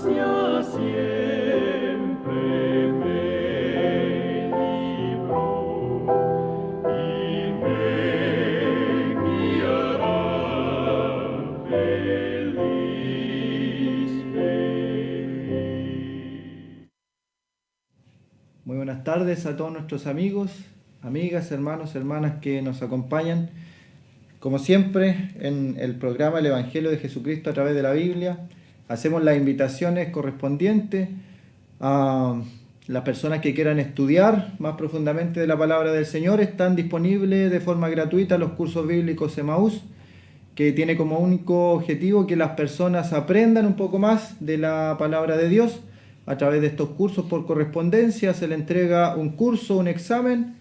gracia siempre me libró y me guiará felizmente. Muy buenas tardes a todos nuestros amigos, amigas, hermanos, hermanas que nos acompañan, como siempre, en el programa El Evangelio de Jesucristo a través de la Biblia. Hacemos las invitaciones correspondientes a las personas que quieran estudiar más profundamente de la palabra del Señor. Están disponibles de forma gratuita los cursos bíblicos Emaús, que tiene como único objetivo que las personas aprendan un poco más de la palabra de Dios. A través de estos cursos por correspondencia se le entrega un curso, un examen,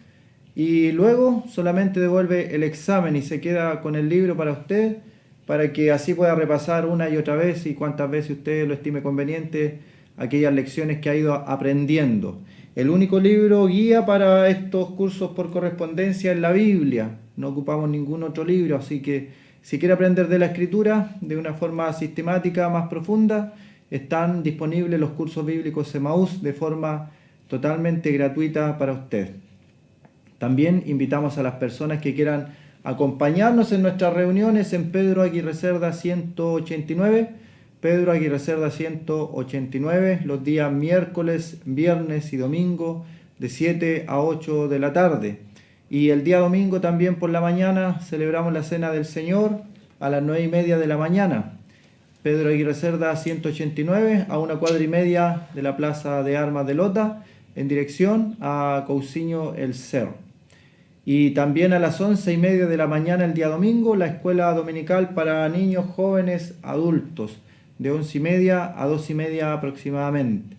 y luego solamente devuelve el examen y se queda con el libro para usted, para que así pueda repasar una y otra vez y cuantas veces usted lo estime conveniente aquellas lecciones que ha ido aprendiendo. El único libro guía para estos cursos por correspondencia es la Biblia. No ocupamos ningún otro libro, así que si quiere aprender de la Escritura de una forma sistemática, más profunda, están disponibles los cursos bíblicos Emaús de forma totalmente gratuita para usted. También invitamos a las personas que quieran acompañarnos en nuestras reuniones en Pedro Aguirre Cerda 189, Pedro Aguirre Cerda 189, los días miércoles, viernes y domingo de 7 a 8 de la tarde. Y el día domingo también por la mañana celebramos la Cena del Señor a las 9:30 de la mañana. Pedro Aguirre Cerda 189, a 1,25 de la Plaza de Armas de Lota, en dirección a Cousiño El Cerro. Y también a las 11:30 de la mañana el día domingo, la escuela dominical para niños, jóvenes, adultos, de 11:30 a 2:30 aproximadamente.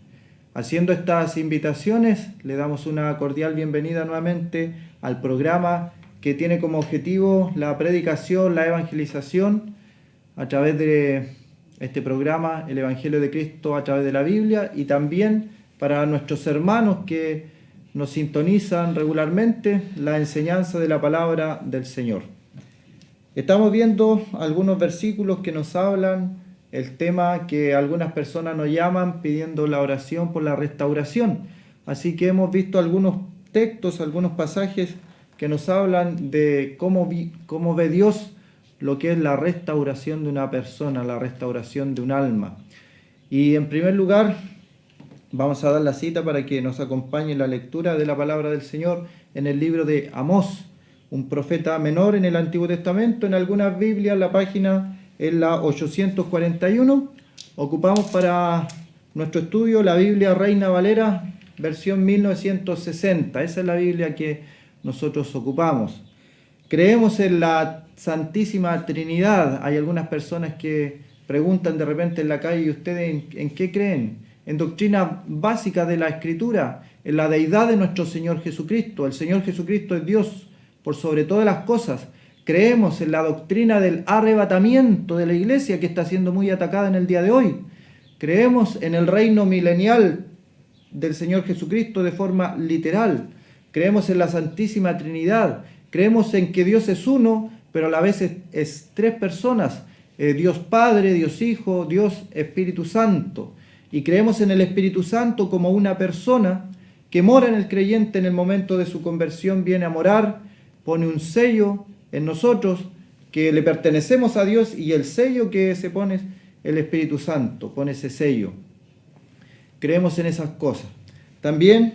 Haciendo estas invitaciones, le damos una cordial bienvenida nuevamente al programa que tiene como objetivo la predicación, la evangelización, a través de este programa, el Evangelio de Cristo a través de la Biblia, y también para nuestros hermanos que nos sintonizan regularmente, la enseñanza de la palabra del Señor. Estamos viendo algunos versículos que nos hablan el tema que algunas personas nos llaman pidiendo la oración por la restauración. Así que hemos visto algunos textos, algunos pasajes que nos hablan de cómo ve Dios lo que es la restauración de una persona, la restauración de un alma. Y en primer lugar, vamos a dar la cita para que nos acompañe la lectura de la palabra del Señor en el libro de Amós, un profeta menor en el Antiguo Testamento. En algunas Biblias la página es la 841. Ocupamos para nuestro estudio la Biblia Reina Valera, versión 1960. Esa es la Biblia que nosotros ocupamos. Creemos en la Santísima Trinidad. Hay algunas personas que preguntan de repente en la calle: ¿y ustedes en qué creen? En doctrina básica de la Escritura, en la deidad de nuestro Señor Jesucristo. El Señor Jesucristo es Dios por sobre todas las cosas. Creemos en la doctrina del arrebatamiento de la Iglesia, que está siendo muy atacada en el día de hoy. Creemos en el reino milenial del Señor Jesucristo de forma literal. Creemos en la Santísima Trinidad. Creemos en que Dios es uno, pero a la vez es tres personas. Dios Padre, Dios Hijo, Dios Espíritu Santo. Y creemos en el Espíritu Santo como una persona que mora en el creyente en el momento de su conversión, viene a morar, pone un sello en nosotros, que le pertenecemos a Dios, y el sello que se pone es el Espíritu Santo, pone ese sello. Creemos en esas cosas. También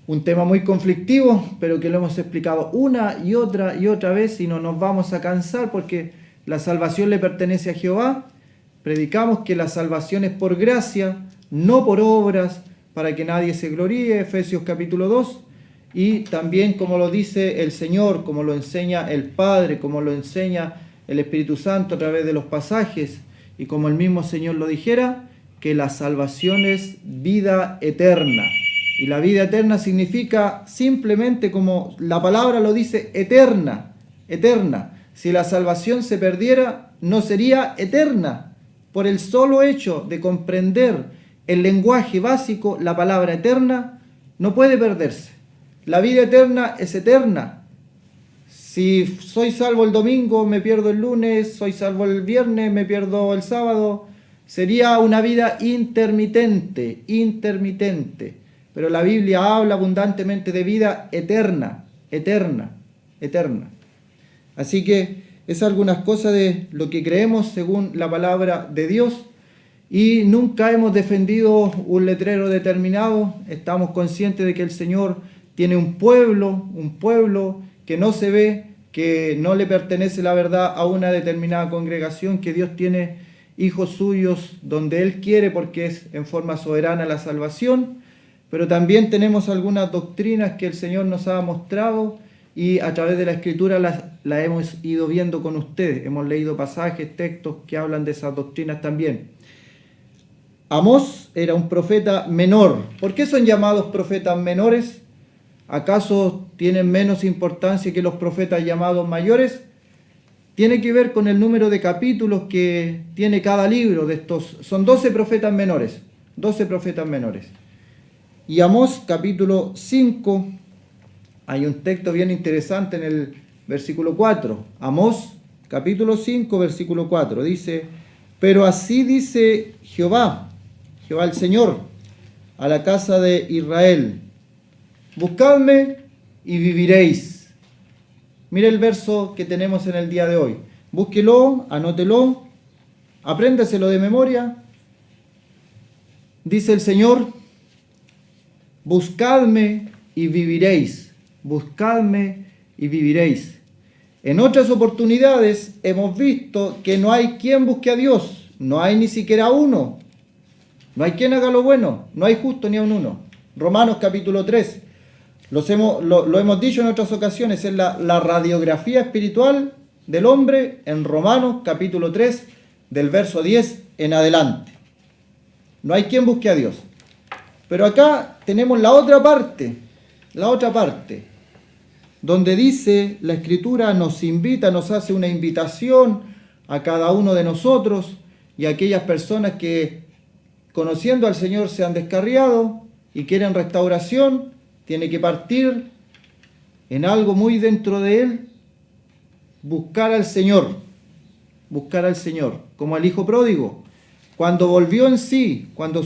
un tema muy conflictivo, pero que lo hemos explicado una y otra vez y no nos vamos a cansar, porque la salvación le pertenece a Jehová. Predicamos que la salvación es por gracia, no por obras, para que nadie se gloríe, Efesios capítulo 2, y también como lo dice el Señor, como lo enseña el Padre, como lo enseña el Espíritu Santo a través de los pasajes, y como el mismo Señor lo dijera, que la salvación es vida eterna. Y la vida eterna significa simplemente, como la palabra lo dice, eterna, eterna. Si la salvación se perdiera, no sería eterna. Por el solo hecho de comprender el lenguaje básico, la palabra eterna no puede perderse. La vida eterna es eterna. Si soy salvo el domingo, me pierdo el lunes, soy salvo el viernes, me pierdo el sábado. Sería una vida intermitente. Pero la Biblia habla abundantemente de vida eterna. Así que es algunas cosas de lo que creemos según la palabra de Dios. Y nunca hemos defendido un letrero determinado. Estamos conscientes de que el Señor tiene un pueblo que no se ve, que no le pertenece la verdad a una determinada congregación, que Dios tiene hijos suyos donde Él quiere, porque es en forma soberana la salvación. Pero también tenemos algunas doctrinas que el Señor nos ha mostrado y a través de la Escritura las hemos ido viendo con ustedes. Hemos leído pasajes, textos que hablan de esas doctrinas también. Amós era un profeta menor. ¿Por qué son llamados profetas menores? ¿Acaso tienen menos importancia que los profetas llamados mayores? Tiene que ver con el número de capítulos que tiene cada libro de estos. Son 12 profetas menores. 12 profetas menores. Y Amós capítulo 5, hay un texto bien interesante en el versículo 4. Amós capítulo 5, versículo 4. Dice: pero así dice Jehová el Señor, a la casa de Israel: buscadme y viviréis. Mire el verso que tenemos en el día de hoy. Búsquelo, anótelo, apréndaselo de memoria. Dice el Señor: buscadme y viviréis. Buscadme y viviréis. En otras oportunidades hemos visto que no hay quien busque a Dios. No hay ni siquiera uno. No hay quien haga lo bueno. No hay justo ni aun uno. Romanos capítulo 3. Lo hemos dicho en otras ocasiones. Es la radiografía espiritual del hombre en Romanos capítulo 3, del verso 10 en adelante. No hay quien busque a Dios. Pero acá tenemos la otra parte, donde dice la Escritura, nos invita, nos hace una invitación a cada uno de nosotros y a aquellas personas que, conociendo al Señor, se han descarriado y quieren restauración. Tiene que partir en algo muy dentro de él, buscar al Señor, como al hijo pródigo. Cuando volvió en sí, cuando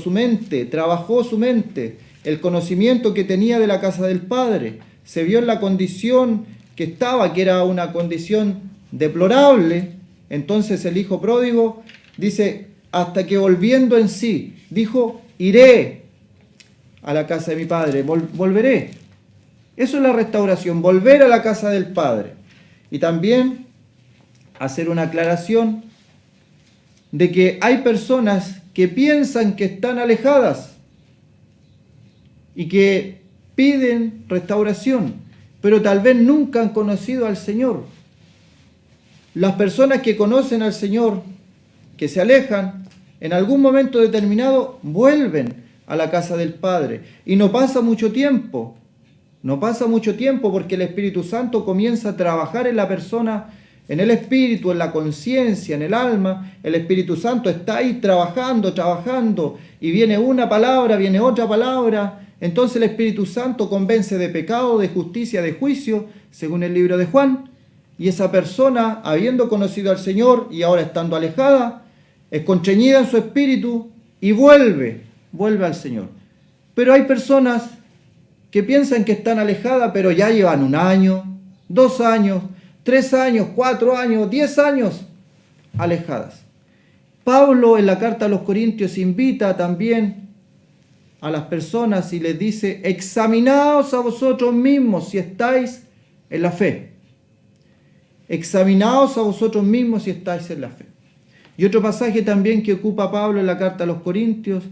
trabajó su mente, el conocimiento que tenía de la casa del Padre, se vio en la condición que estaba, que era una condición deplorable. Entonces el hijo pródigo dice, hasta que volviendo en sí, dijo: iré a la casa de mi Padre, volveré. Eso es la restauración, volver a la casa del Padre. Y también hacer una aclaración de que hay personas que piensan que están alejadas y que piden restauración, pero tal vez nunca han conocido al Señor. Las personas que conocen al Señor, que se alejan, en algún momento determinado vuelven a la casa del Padre. Y no pasa mucho tiempo porque el Espíritu Santo comienza a trabajar en la persona, en el espíritu, en la conciencia, en el alma. El Espíritu Santo está ahí trabajando, y viene una palabra, viene otra palabra. Entonces el Espíritu Santo convence de pecado, de justicia, de juicio, según el libro de Juan. Y esa persona, habiendo conocido al Señor y ahora estando alejada, es constreñida en su espíritu y vuelve al Señor. Pero hay personas que piensan que están alejadas, pero ya llevan 1 año, 2 años, 3 años, 4 años, 10 años alejadas. Pablo en la carta a los Corintios invita también a las personas y les dice: examinaos a vosotros mismos si estáis en la fe. Examinaos a vosotros mismos si estáis en la fe. Y otro pasaje también que ocupa Pablo en la carta a los Corintios,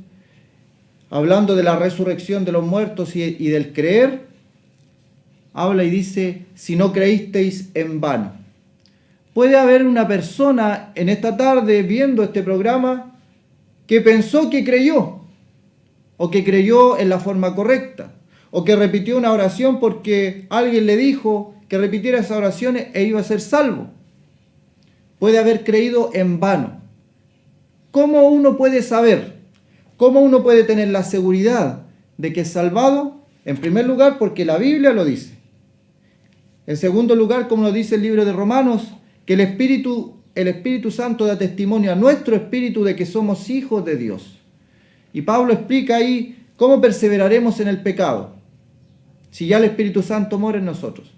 hablando de la resurrección de los muertos y del creer, habla y dice: si no creísteis en vano. Puede haber una persona en esta tarde viendo este programa que pensó que creyó, o que creyó en la forma correcta, o que repitió una oración porque alguien le dijo que repitiera esa oración e iba a ser salvo. Puede haber creído en vano. ¿Cómo uno puede saber? ¿Cómo uno puede tener la seguridad de que es salvado? En primer lugar, porque la Biblia lo dice. En segundo lugar, como nos dice el libro de Romanos, que el Espíritu Santo da testimonio a nuestro espíritu de que somos hijos de Dios. Y Pablo explica ahí cómo perseveraremos en el pecado, si ya el Espíritu Santo mora en nosotros.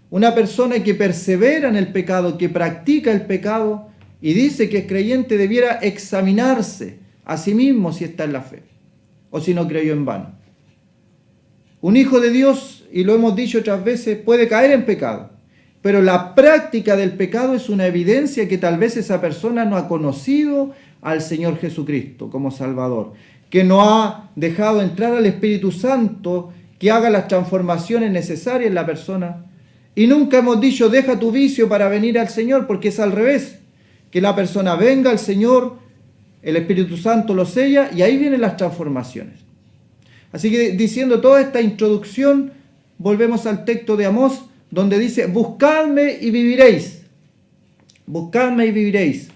Una persona que persevera en el pecado, que practica el pecado y dice que es creyente, debiera examinarse a sí mismo si está en la fe o si no creyó en vano. Un hijo de Dios, y lo hemos dicho otras veces, puede caer en pecado, pero la práctica del pecado es una evidencia que tal vez esa persona no ha conocido al Señor Jesucristo como Salvador, que no ha dejado entrar al Espíritu Santo que haga las transformaciones necesarias en la persona. Y nunca hemos dicho, deja tu vicio para venir al Señor, porque es al revés, que la persona venga al Señor, el Espíritu Santo lo sella y ahí vienen las transformaciones. Así que diciendo toda esta introducción, volvemos al texto de Amós, donde dice, buscadme y viviréis. Buscadme y viviréis.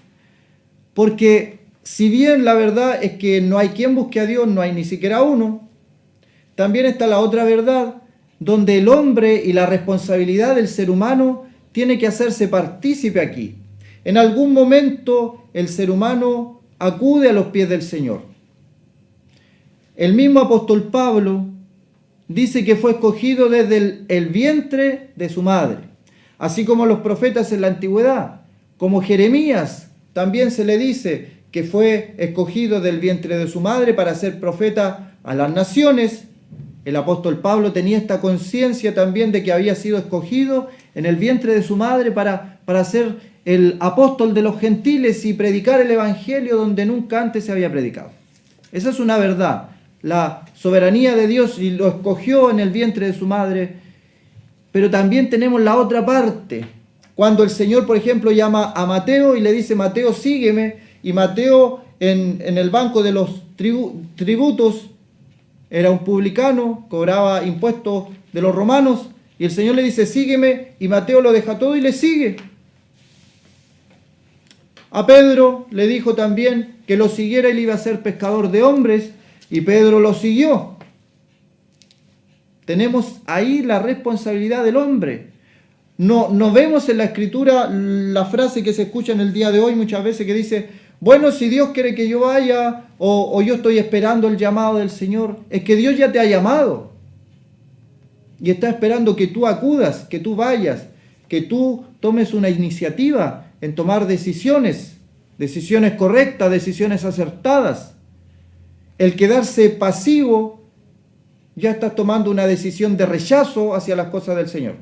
Porque si bien la verdad es que no hay quien busque a Dios, no hay ni siquiera uno, también está la otra verdad, donde el hombre y la responsabilidad del ser humano tiene que hacerse partícipe aquí. En algún momento el ser humano acude a los pies del Señor. El mismo apóstol Pablo dice que fue escogido desde el vientre de su madre, así como los profetas en la antigüedad, como Jeremías también se le dice que fue escogido del vientre de su madre para ser profeta a las naciones. El apóstol Pablo tenía esta conciencia también de que había sido escogido en el vientre de su madre para ser el apóstol de los gentiles y predicar el evangelio donde nunca antes se había predicado. Esa es una verdad. La soberanía de Dios y lo escogió en el vientre de su madre. Pero también tenemos la otra parte. Cuando el Señor, por ejemplo, llama a Mateo y le dice, Mateo, sígueme. Y Mateo en el banco de los tributos era un publicano, cobraba impuestos de los romanos. Y el Señor le dice, sígueme. Y Mateo lo deja todo y le sigue. A Pedro le dijo también que lo siguiera y le iba a ser pescador de hombres. Y Pedro lo siguió. Tenemos ahí la responsabilidad del hombre. No vemos en la Escritura la frase que se escucha en el día de hoy muchas veces que dice, bueno, si Dios quiere que yo vaya o yo estoy esperando el llamado del Señor. Es que Dios ya te ha llamado. Y está esperando que tú acudas, que tú vayas, que tú tomes una iniciativa en tomar decisiones correctas, decisiones acertadas. El quedarse pasivo, ya estás tomando una decisión de rechazo hacia las cosas del Señor.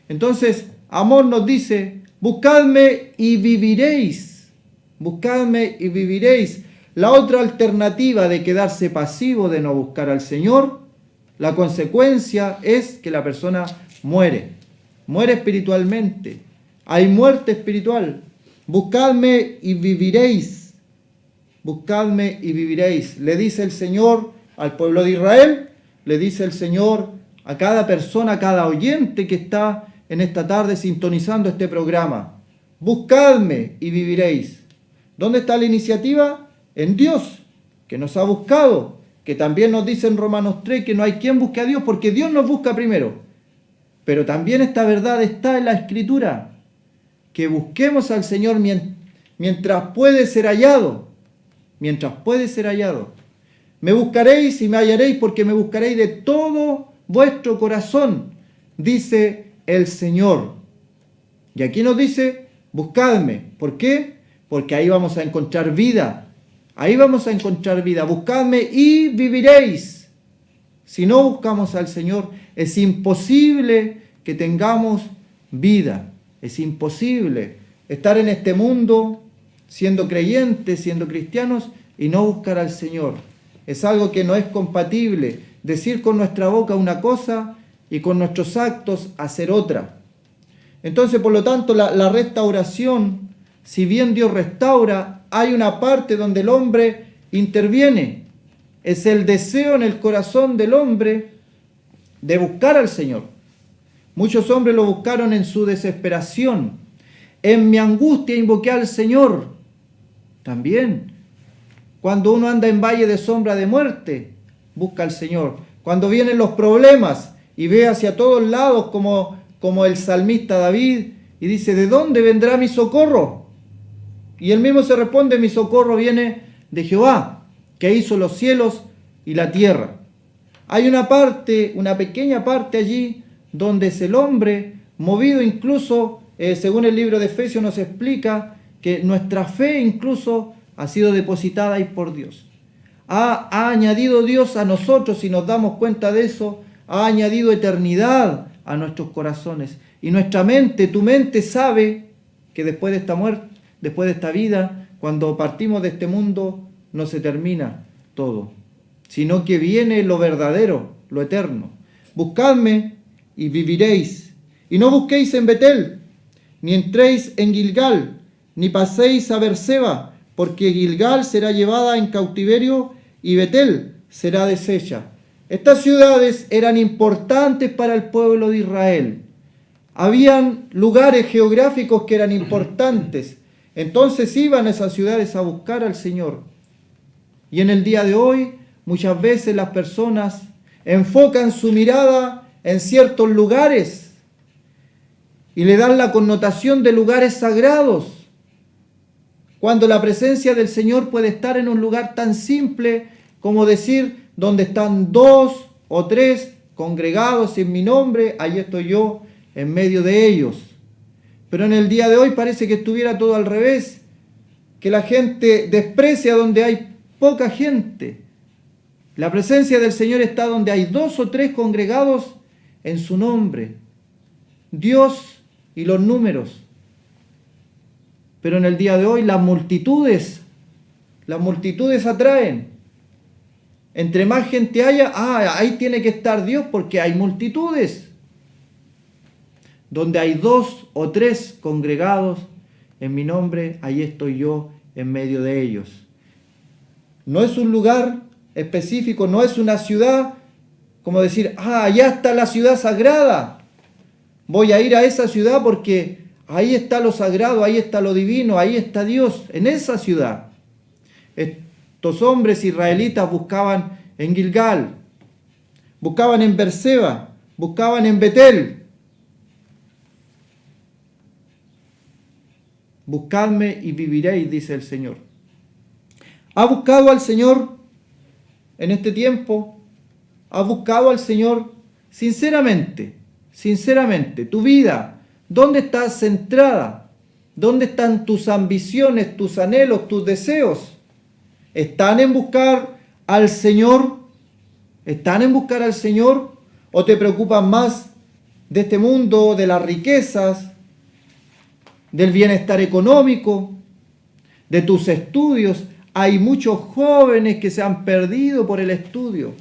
Entonces, Amós nos dice, buscadme y viviréis. Buscadme y viviréis. La otra alternativa de quedarse pasivo, de no buscar al Señor, la consecuencia es que la persona muere. Muere espiritualmente. Hay muerte espiritual. Buscadme y viviréis. Buscadme y viviréis. Le dice el Señor al pueblo de Israel, le dice el Señor a cada persona, a cada oyente que está en esta tarde sintonizando este programa. Buscadme y viviréis. ¿Dónde está la iniciativa? En Dios, que nos ha buscado, que también nos dice en Romanos 3 que no hay quien busque a Dios porque Dios nos busca primero. Pero también esta verdad está en la Escritura, que busquemos al Señor mientras puede ser hallado. Mientras puede ser hallado. Me buscaréis y me hallaréis porque me buscaréis de todo vuestro corazón, dice el Señor. Y aquí nos dice, buscadme. ¿Por qué? Porque ahí vamos a encontrar vida. Ahí vamos a encontrar vida. Buscadme y viviréis. Si no buscamos al Señor, es imposible que tengamos vida. Es imposible estar en este mundo siendo creyentes, siendo cristianos, y no buscar al Señor. Es algo que no es compatible. Decir con nuestra boca una cosa y con nuestros actos hacer otra. Entonces, por lo tanto, la restauración, si bien Dios restaura, hay una parte donde el hombre interviene. Es el deseo en el corazón del hombre de buscar al Señor. Muchos hombres lo buscaron en su desesperación. En mi angustia invoqué al Señor. También, cuando uno anda en valle de sombra de muerte, busca al Señor. Cuando vienen los problemas y ve hacia todos lados como como el salmista David y dice, ¿de dónde vendrá mi socorro? Y él mismo se responde, mi socorro viene de Jehová, que hizo los cielos y la tierra. Hay una parte, una pequeña parte allí, donde es el hombre, movido incluso, según el libro de Efesios nos explica, que nuestra fe incluso ha sido depositada ahí por Dios. Ha añadido Dios a nosotros, si nos damos cuenta de eso, ha añadido eternidad a nuestros corazones. Y nuestra mente, tu mente sabe que después de esta muerte, después de esta vida, cuando partimos de este mundo, no se termina todo, sino que viene lo verdadero, lo eterno. Buscadme y viviréis. Y no busquéis en Betel, ni entréis en Gilgal, ni paséis a Berseba, porque Gilgal será llevada en cautiverio y Betel será deshecha. Estas ciudades eran importantes para el pueblo de Israel. Habían lugares geográficos que eran importantes. Entonces iban a esas ciudades a buscar al Señor. Y en el día de hoy, muchas veces las personas enfocan su mirada en ciertos lugares y le dan la connotación de lugares sagrados, cuando la presencia del Señor puede estar en un lugar tan simple como decir, donde están 2 o 3 congregados en mi nombre, ahí estoy yo en medio de ellos. Pero en el día de hoy parece que estuviera todo al revés, que la gente desprecia donde hay poca gente. La presencia del Señor está donde hay 2 o 3 congregados en su nombre. Dios y los números. Pero en el día de hoy las multitudes atraen. Entre más gente haya, ahí tiene que estar Dios porque hay multitudes. Donde hay 2 o 3 congregados en mi nombre, ahí estoy yo en medio de ellos. No es un lugar específico, no es una ciudad, como decir, allá está la ciudad sagrada. Voy a ir a esa ciudad porque ahí está lo sagrado, ahí está lo divino, ahí está Dios, en esa ciudad. Estos hombres israelitas buscaban en Gilgal, buscaban en Berseba, buscaban en Betel. Buscadme y viviréis, dice el Señor. ¿Ha buscado al Señor en este tiempo? ¿Ha buscado al Señor sinceramente? Sinceramente, tu vida, ¿dónde está centrada? ¿Dónde están tus ambiciones, tus anhelos, tus deseos? ¿Están en buscar al Señor? ¿Están en buscar al Señor? ¿O te preocupan más de este mundo, de las riquezas, del bienestar económico, de tus estudios? Hay muchos jóvenes que se han perdido por el estudio,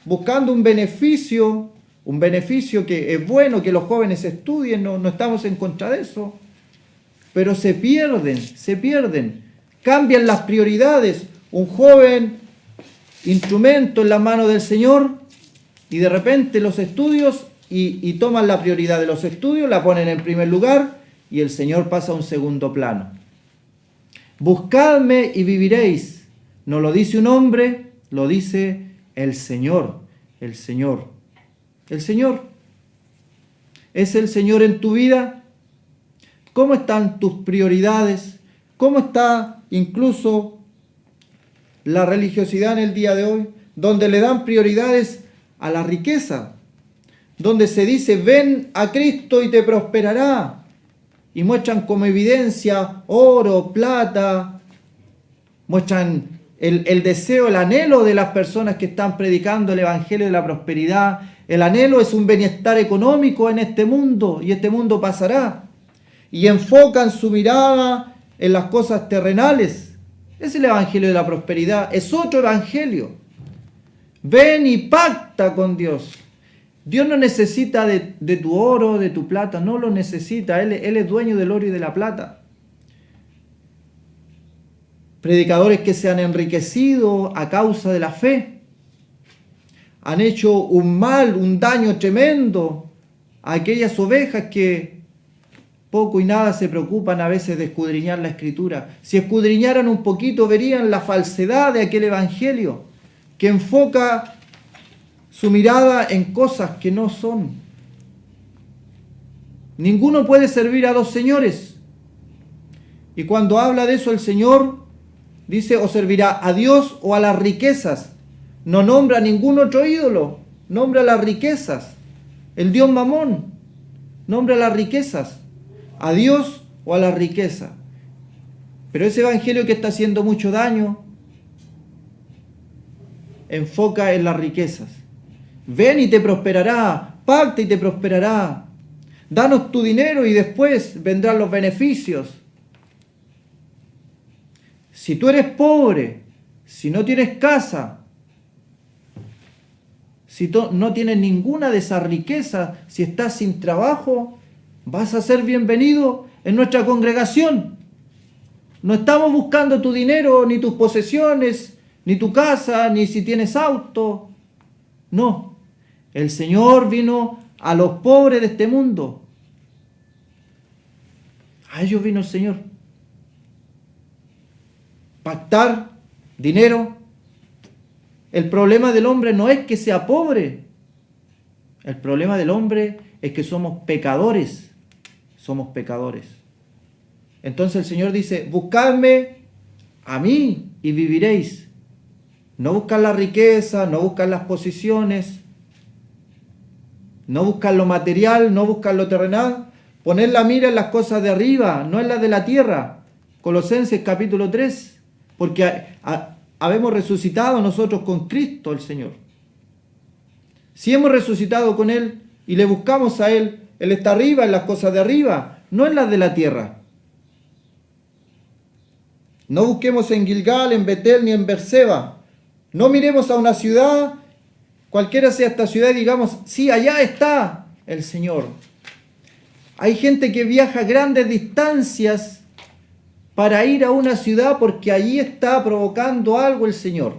buscando un beneficio que es bueno que los jóvenes estudien, no estamos en contra de eso, pero se pierden, cambian las prioridades. Un joven instrumento en la mano del Señor y de repente los estudios y toman la prioridad de los estudios, la ponen en primer lugar y el Señor pasa a un segundo plano. Buscadme y viviréis. No lo dice un hombre, lo dice el Señor. El Señor. El Señor. ¿Es el Señor en tu vida? ¿Cómo están tus prioridades? ¿Cómo está incluso la religiosidad en el día de hoy? Donde le dan prioridades a la riqueza. Donde se dice, ven a Cristo y te prosperará. Y muestran como evidencia oro, plata, muestran el deseo, el anhelo de las personas que están predicando el Evangelio de la prosperidad. El anhelo es un bienestar económico en este mundo y este mundo pasará. Y enfocan su mirada en las cosas terrenales. Es el Evangelio de la prosperidad, es otro evangelio. Ven y pacta con Dios. Dios no necesita de tu oro, de tu plata, no lo necesita. Él es dueño del oro y de la plata. Predicadores que se han enriquecido a causa de la fe, han hecho un mal, un daño tremendo a aquellas ovejas que poco y nada se preocupan a veces de escudriñar la Escritura. Si escudriñaran un poquito, verían la falsedad de aquel evangelio que enfoca su mirada en cosas que no son. Ninguno puede servir a dos señores. Y cuando habla de eso el Señor, dice, o servirá a Dios o a las riquezas. No nombra ningún otro ídolo, nombra las riquezas. El dios Mamón nombra las riquezas, a Dios o a la riqueza. Pero ese evangelio que está haciendo mucho daño enfoca en las riquezas. Ven y te prosperará, pacta y te prosperará. Danos tu dinero y después vendrán los beneficios. Si tú eres pobre, si no tienes casa, si no tienes ninguna de esas riquezas, si estás sin trabajo, vas a ser bienvenido en nuestra congregación. No estamos buscando tu dinero, ni tus posesiones, ni tu casa, ni si tienes auto. No, el Señor vino a los pobres de este mundo. A ellos vino el Señor. Pactar, dinero. El problema del hombre no es que sea pobre. El problema del hombre es que somos pecadores. Somos pecadores. Entonces el Señor dice, buscadme a mí y viviréis. No buscan la riqueza, no buscan las posiciones, no buscan lo material, no buscan lo terrenal. Poner la mira en las cosas de arriba, no en las de la tierra. Colosenses capítulo 3. Porque habemos resucitado nosotros con Cristo el Señor. Si hemos resucitado con Él y le buscamos a Él, Él está arriba en las cosas de arriba, no en las de la tierra. No busquemos en Gilgal, en Betel ni en Berseba. No miremos a una ciudad, cualquiera sea esta ciudad, y digamos, sí, allá está el Señor. Hay gente que viaja grandes distancias para ir a una ciudad porque allí está provocando algo el Señor.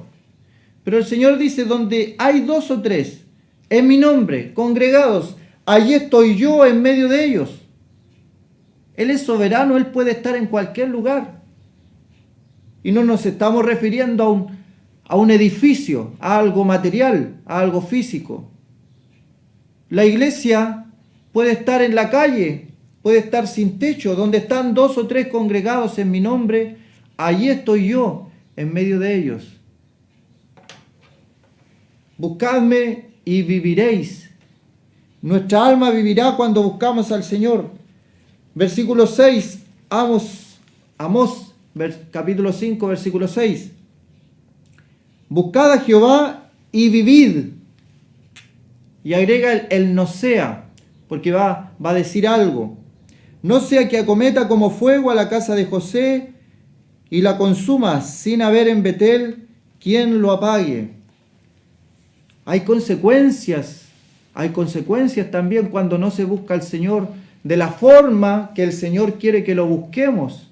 Pero el Señor dice, donde hay 2 o 3 en mi nombre, congregados, allí estoy yo en medio de ellos. Él es soberano, Él puede estar en cualquier lugar. Y no nos estamos refiriendo a un edificio, a algo material, a algo físico. La iglesia puede estar en la calle, puede estar sin techo, donde están 2 o 3 congregados en mi nombre, allí estoy yo en medio de ellos. Buscadme y viviréis. Nuestra alma vivirá cuando buscamos al Señor. Versículo 6, Amós, capítulo 5, versículo 6. Buscad a Jehová y vivid. Y agrega el no sea, porque va a decir algo. No sea que acometa como fuego a la casa de José y la consuma sin haber en Betel quien lo apague. Hay consecuencias también cuando no se busca al Señor de la forma que el Señor quiere que lo busquemos.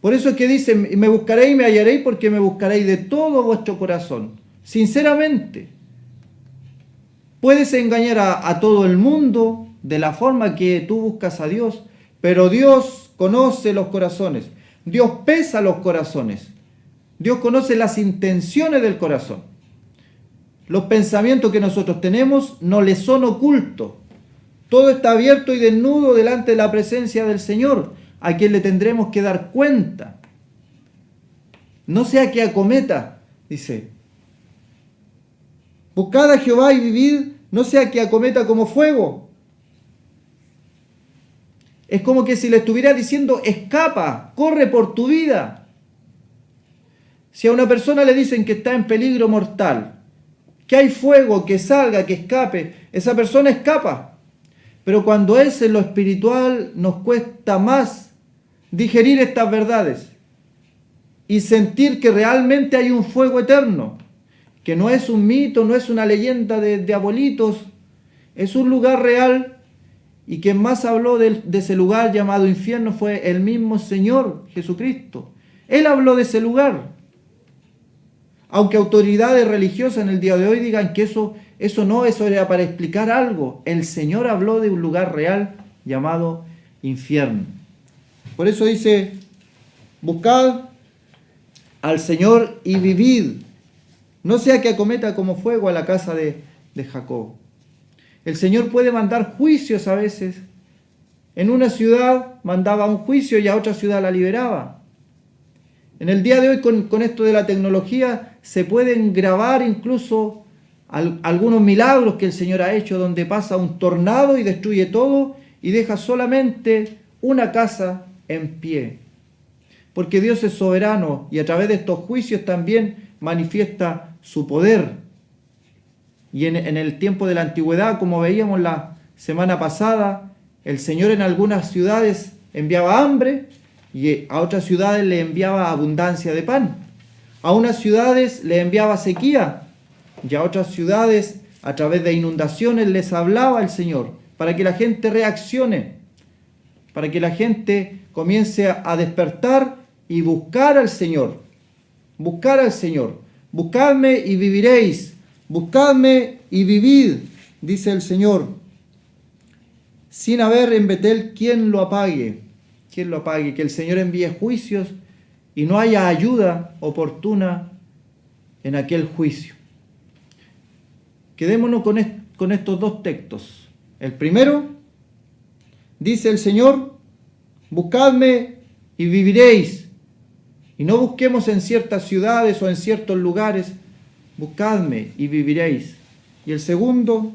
Por eso es que dice, me buscaréis y me hallaréis porque me buscaréis de todo vuestro corazón. Sinceramente, puedes engañar a todo el mundo de la forma que tú buscas a Dios, pero Dios conoce los corazones. Dios pesa los corazones. Dios conoce las intenciones del corazón. Los pensamientos que nosotros tenemos no les son ocultos. Todo está abierto y desnudo delante de la presencia del Señor, a quien le tendremos que dar cuenta. No sea que acometa, dice. Buscad a Jehová y vivid, no sea que acometa como fuego. Es como que si le estuviera diciendo, escapa, corre por tu vida. Si a una persona le dicen que está en peligro mortal, que hay fuego, que salga, que escape, esa persona escapa. Pero cuando es en lo espiritual, nos cuesta más digerir estas verdades y sentir que realmente hay un fuego eterno, que no es un mito, no es una leyenda de abuelitos, es un lugar real. Y quien más habló de ese lugar llamado infierno fue el mismo Señor Jesucristo. Él habló de ese lugar. Aunque autoridades religiosas en el día de hoy digan que eso era para explicar algo, el Señor habló de un lugar real llamado infierno. Por eso dice, buscad al Señor y vivid, no sea que acometa como fuego a la casa de Jacob. El Señor puede mandar juicios a veces En una ciudad mandaba un juicio y a otra ciudad la liberaba. En el día de hoy, con esto de la tecnología, se pueden grabar incluso algunos milagros que el Señor ha hecho, donde pasa un tornado y destruye todo y deja solamente una casa en pie. Porque Dios es soberano y a través de estos juicios también manifiesta su poder. Y en el tiempo de la antigüedad, como veíamos la semana pasada, el Señor en algunas ciudades enviaba hambre y a otras ciudades le enviaba abundancia de pan. A unas ciudades le enviaba sequía y a otras ciudades a través de inundaciones les hablaba el Señor para que la gente reaccione, para que la gente comience a despertar y buscar al Señor. Buscar al Señor. Buscadme y viviréis. Buscadme y vivid, dice el Señor. Sin haber en Betel quien lo apague. Quien lo apague. Que el Señor envíe juicios y no haya ayuda oportuna en aquel juicio. Quedémonos con estos dos textos. El primero, dice el Señor, buscadme y viviréis. Y no busquemos en ciertas ciudades o en ciertos lugares, buscadme y viviréis. Y el segundo,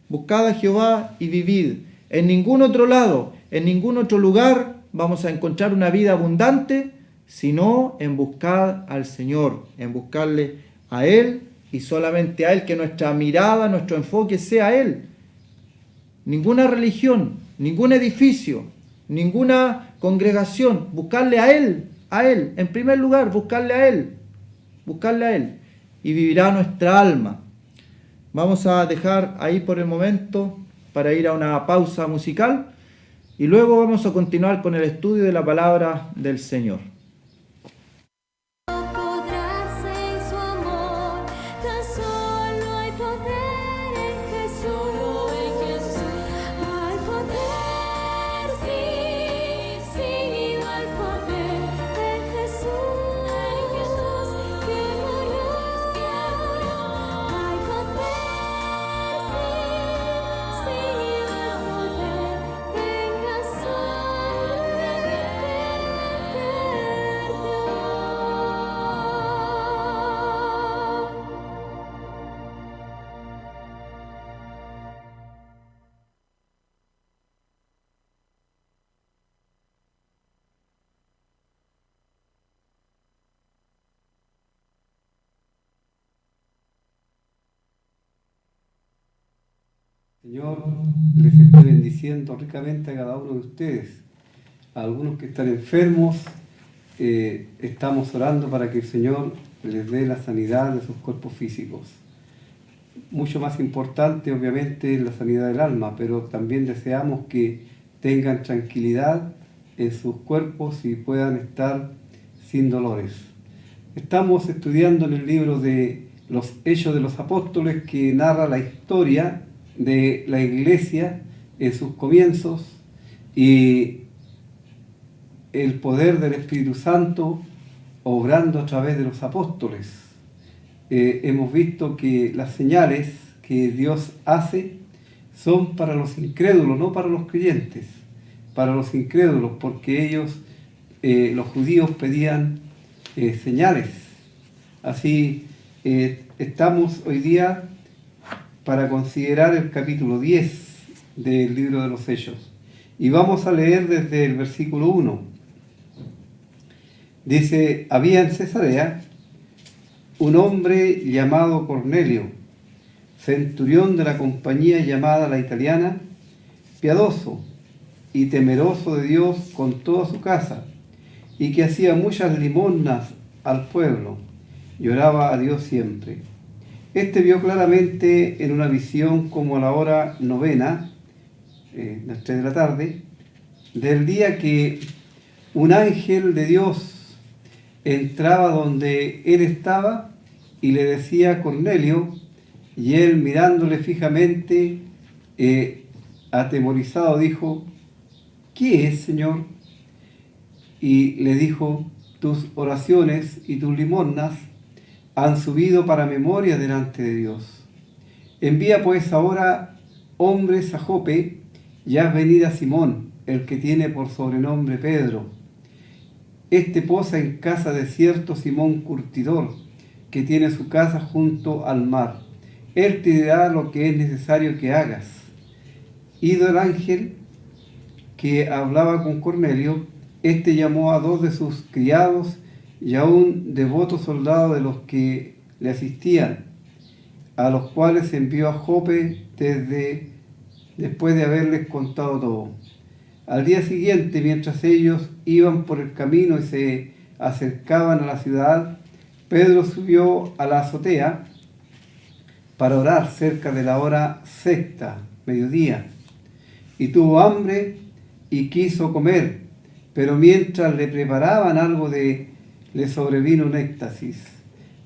buscad a Jehová y vivid. En ningún otro lado, en ningún otro lugar vamos a encontrar una vida abundante, sino en buscar al Señor, en buscarle a Él y solamente a Él, que nuestra mirada, nuestro enfoque sea a Él. Ninguna religión, ningún edificio, ninguna congregación, buscarle a Él, en primer lugar, buscarle a Él, y vivirá nuestra alma. Vamos a dejar ahí por el momento para ir a una pausa musical y luego vamos a continuar con el estudio de la palabra del Señor. Señor, les esté bendiciendo ricamente a cada uno de ustedes. A algunos que están enfermos, estamos orando para que el Señor les dé la sanidad de sus cuerpos físicos. Mucho más importante, obviamente, es la sanidad del alma, pero también deseamos que tengan tranquilidad en sus cuerpos y puedan estar sin dolores. Estamos estudiando en el libro de los Hechos de los Apóstoles, que narra la historia de la iglesia en sus comienzos y el poder del Espíritu Santo obrando a través de los apóstoles. Hemos visto que las señales que Dios hace son para los incrédulos, no para los creyentes, para los incrédulos, porque ellos, los judíos, pedían señales. Así estamos hoy día para considerar el capítulo 10 del libro de los Hechos. Y vamos a leer desde el versículo 1. Dice: había en Cesarea un hombre llamado Cornelio, centurión de la compañía llamada la Italiana, piadoso y temeroso de Dios con toda su casa, y que hacía muchas limosnas al pueblo, y oraba a Dios siempre. Este vio claramente en una visión como a la hora 9, las 3 de la tarde, del día, que un ángel de Dios entraba donde él estaba y le decía a Cornelio, y él, mirándole fijamente, atemorizado, dijo: ¿qué es, Señor? Y le dijo: tus oraciones y tus limosnas han subido para memoria delante de Dios. Envía pues ahora hombres a Jope y haz venir a Simón, el que tiene por sobrenombre Pedro. Este posa en casa de cierto Simón Curtidor, que tiene su casa junto al mar. Él te dirá lo que es necesario que hagas. Ido el ángel que hablaba con Cornelio, este llamó a 2 de sus criados y a un devoto soldado de los que le asistían, a los cuales envió a Jope después de haberles contado todo. Al día siguiente, mientras ellos iban por el camino y se acercaban a la ciudad, Pedro subió a la azotea para orar cerca de la hora sexta, mediodía, y tuvo hambre y quiso comer, pero mientras le preparaban algo le sobrevino un éxtasis,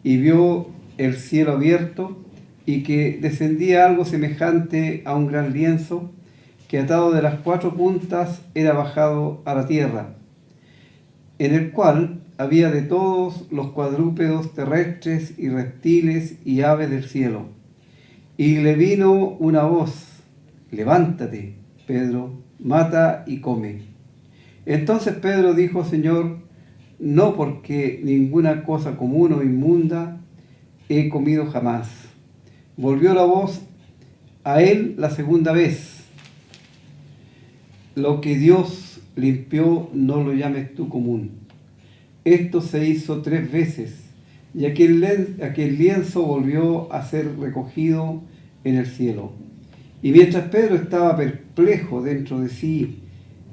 y vio el cielo abierto y que descendía algo semejante a un gran lienzo que atado de las 4 puntas era bajado a la tierra, en el cual había de todos los cuadrúpedos terrestres y reptiles y aves del cielo. Y le vino una voz: levántate, Pedro, mata y come. Entonces Pedro dijo: Señor, no, porque ninguna cosa común o inmunda he comido jamás. Volvió la voz a él la segunda vez: lo que Dios limpió no lo llames tú común. Esto se hizo 3 veces, y aquel lienzo volvió a ser recogido en el cielo. Y mientras Pedro estaba perplejo dentro de sí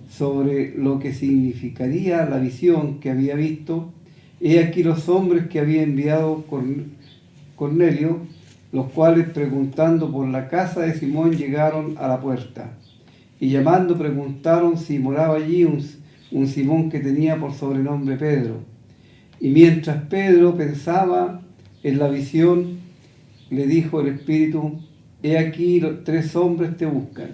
sobre lo que significaría la visión que había visto, he aquí los hombres que había enviado Cornelio, los cuales preguntando por la casa de Simón llegaron a la puerta, y llamando preguntaron si moraba allí un Simón que tenía por sobrenombre Pedro. Y mientras Pedro pensaba en la visión, le dijo el Espíritu: he aquí 3 hombres te buscan.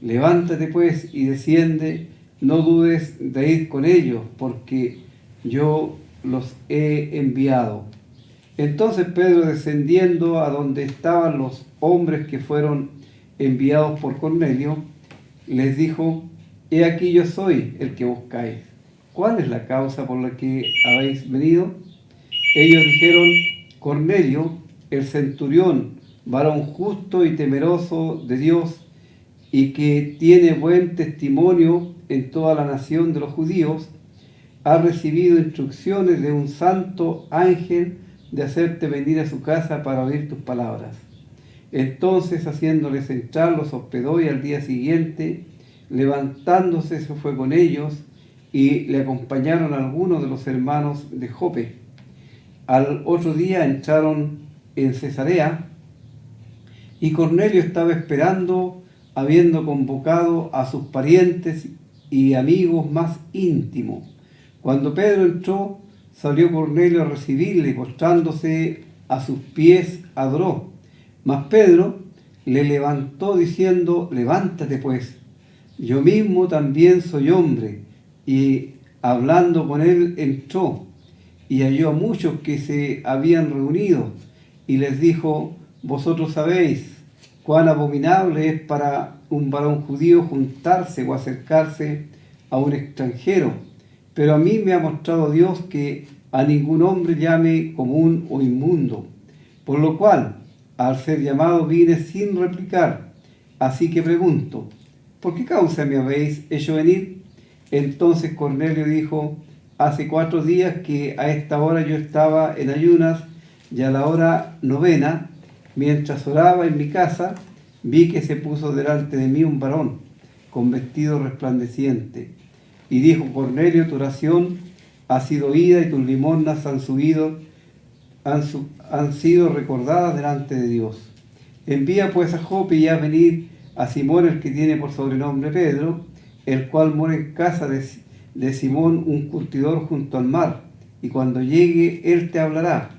Levántate pues y desciende, no dudes de ir con ellos, porque yo los he enviado. Entonces Pedro, descendiendo a donde estaban los hombres que fueron enviados por Cornelio, les dijo: he aquí yo soy el que buscáis. ¿Cuál es la causa por la que habéis venido? Ellos dijeron: Cornelio, el centurión, varón justo y temeroso de Dios, y que tiene buen testimonio en toda la nación de los judíos, ha recibido instrucciones de un santo ángel de hacerte venir a su casa para oír tus palabras. Entonces, haciéndoles entrar, los hospedó, y al día siguiente, levantándose, se fue con ellos, y le acompañaron algunos de los hermanos de Jope. Al otro día entraron en Cesarea, y Cornelio estaba esperando, habiendo convocado a sus parientes y amigos más íntimos. Cuando Pedro entró, salió Cornelio a recibirle, y postrándose a sus pies adoró. Mas Pedro le levantó diciendo: levántate pues, yo mismo también soy hombre. Y hablando con él entró, y halló a muchos que se habían reunido, y les dijo: vosotros sabéis cuán abominable es para un varón judío juntarse o acercarse a un extranjero, pero a mí me ha mostrado Dios que a ningún hombre llame común o inmundo, por lo cual, al ser llamado, vine sin replicar. Así que pregunto: ¿por qué causa me habéis hecho venir? Entonces Cornelio dijo: hace 4 días que a esta hora yo estaba en ayunas, y a la hora 9, mientras oraba en mi casa, vi que se puso delante de mí un varón con vestido resplandeciente. Y dijo: Cornelio, tu oración ha sido oída y tus limosnas han sido recordadas delante de Dios. Envía pues a Jope y haz venir a Simón, el que tiene por sobrenombre Pedro, el cual mora en casa de Simón, un curtidor junto al mar, y cuando llegue él te hablará.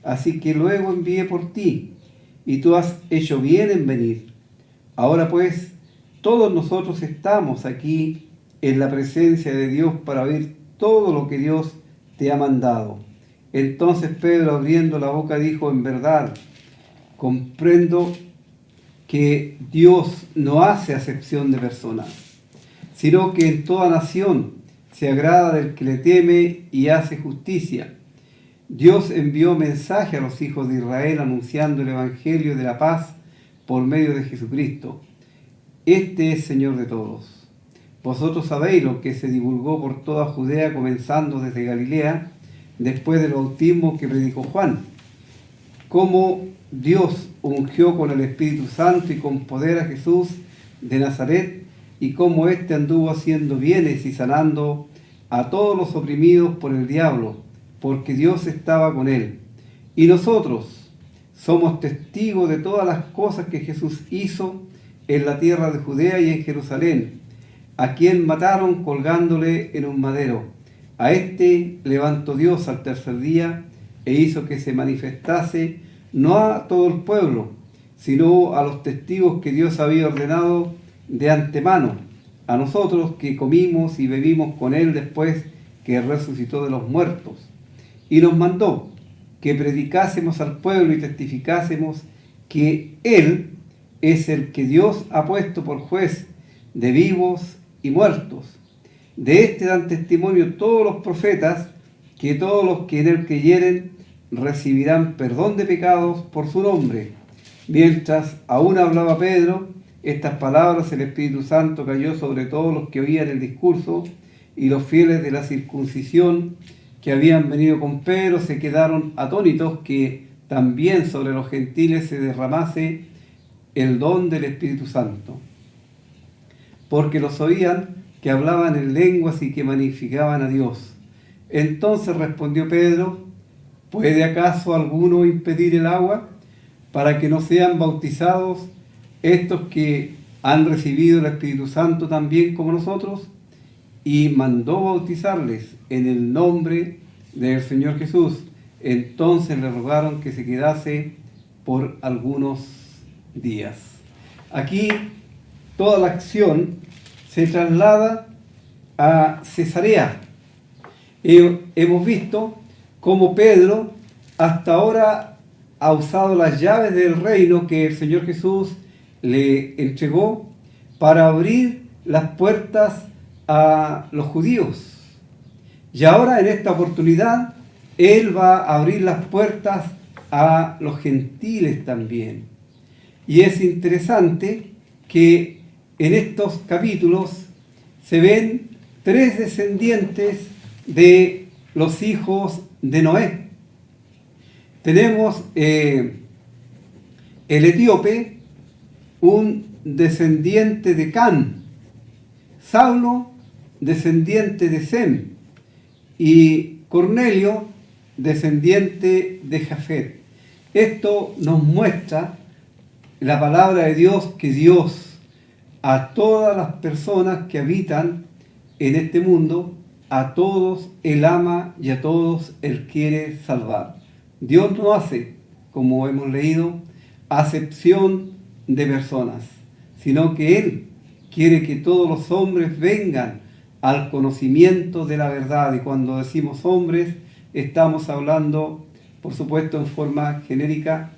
Así que luego envié por ti, y tú has hecho bien en venir. Ahora pues, todos nosotros estamos aquí en la presencia de Dios para oír todo lo que Dios te ha mandado. Entonces Pedro, abriendo la boca, dijo: en verdad, comprendo que Dios no hace acepción de personas, sino que en toda nación se agrada del que le teme y hace justicia. Dios envió mensaje a los hijos de Israel anunciando el Evangelio de la paz por medio de Jesucristo. Este es Señor de todos. Vosotros sabéis lo que se divulgó por toda Judea, comenzando desde Galilea, después del bautismo que predicó Juan, cómo Dios ungió con el Espíritu Santo y con poder a Jesús de Nazaret, y cómo éste anduvo haciendo bienes y sanando a todos los oprimidos por el diablo, porque Dios estaba con él. Y nosotros somos testigos de todas las cosas que Jesús hizo en la tierra de Judea y en Jerusalén, a quien mataron colgándole en un madero. A este levantó Dios al tercer día e hizo que se manifestase no a todo el pueblo, sino a los testigos que Dios había ordenado de antemano, a nosotros que comimos y bebimos con él después que resucitó de los muertos. Y nos mandó que predicásemos al pueblo y testificásemos que él es el que Dios ha puesto por juez de vivos y muertos. De este dan testimonio todos los profetas, que todos los que en él creyeren recibirán perdón de pecados por su nombre. Mientras aún hablaba Pedro estas palabras, el Espíritu Santo cayó sobre todos los que oían el discurso, y los fieles de la circuncisión que habían venido con Pedro se quedaron atónitos que también sobre los gentiles se derramase el don del Espíritu Santo, porque los oían que hablaban en lenguas y que magnificaban a Dios. Entonces respondió Pedro: ¿puede acaso alguno impedir el agua para que no sean bautizados estos que han recibido el Espíritu Santo también como nosotros? Y mandó bautizarles en el nombre del Señor Jesús. Entonces le rogaron que se quedase por algunos días. Aquí toda la acción se traslada a Cesarea. Hemos visto cómo Pedro hasta ahora ha usado las llaves del reino que el Señor Jesús le entregó para abrir las puertas a los judíos. Y ahora en esta oportunidad él va a abrir las puertas a los gentiles también. Y es interesante que en estos capítulos se ven 3 descendientes de los hijos de Noé. Tenemos el etíope, un descendiente de Can, Saulo, descendiente de Sem, y Cornelio, descendiente de Jafet. Esto nos muestra la palabra de Dios, que Dios a todas las personas que habitan en este mundo, a todos Él ama y a todos Él quiere salvar. Dios no hace, como hemos leído, acepción de personas, sino que Él quiere que todos los hombres vengan al conocimiento de la verdad. Y cuando decimos hombres, estamos hablando, por supuesto, en forma genérica,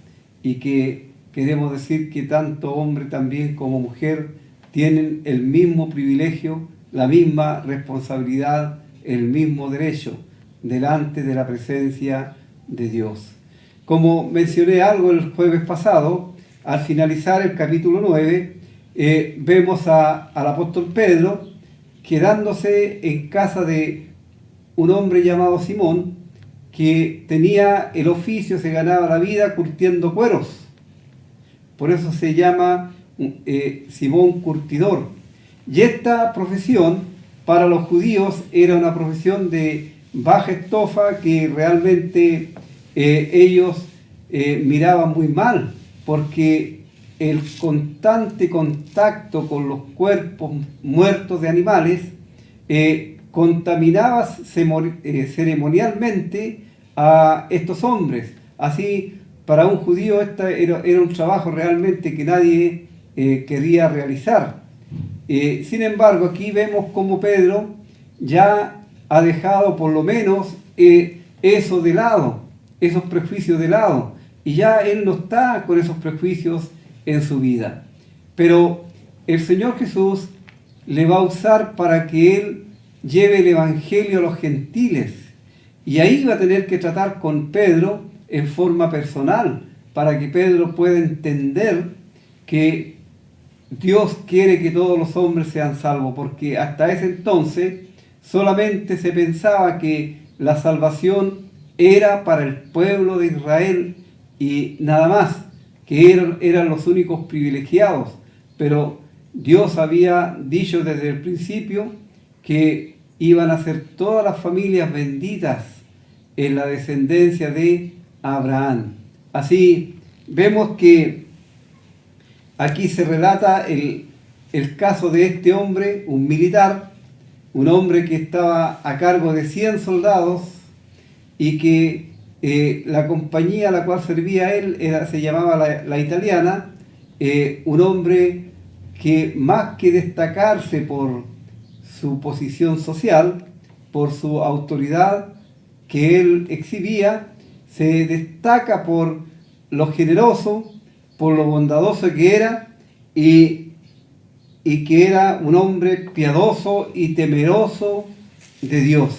y que queremos decir que tanto hombre también como mujer tienen el mismo privilegio, la misma responsabilidad, el mismo derecho delante de la presencia de Dios. Como mencioné algo el jueves pasado, al finalizar el capítulo 9, vemos al apóstol Pedro quedándose en casa de un hombre llamado Simón, que tenía el oficio, se ganaba la vida curtiendo cueros. Por eso se llama Simón Curtidor. Y esta profesión para los judíos era una profesión de baja estofa, que realmente ellos miraban muy mal, porque el constante contacto con los cuerpos muertos de animales contaminaba ceremonialmente a estos hombres. Así, para un judío era un trabajo realmente que nadie quería realizar. Sin embargo, aquí vemos cómo Pedro ya ha dejado por lo menos eso de lado, esos prejuicios de lado, y ya él no está con esos prejuicios en su vida. Pero el Señor Jesús le va a usar para que él lleve el Evangelio a los gentiles. Y ahí va a tener que tratar con Pedro en forma personal, para que Pedro pueda entender que Dios quiere que todos los hombres sean salvos, porque hasta ese entonces solamente se pensaba que la salvación era para el pueblo de Israel y nada más, que eran los únicos privilegiados. Pero Dios había dicho desde el principio que iban a ser todas las familias benditas en la descendencia de Abraham. Así vemos que aquí se relata el caso de este hombre, un militar, un hombre que estaba a cargo de 100 soldados y que la compañía a la cual servía él se llamaba la italiana, un hombre que más que destacarse por su posición social, por su autoridad que él exhibía, se destaca por lo generoso, por lo bondadoso que era y que era un hombre piadoso y temeroso de Dios.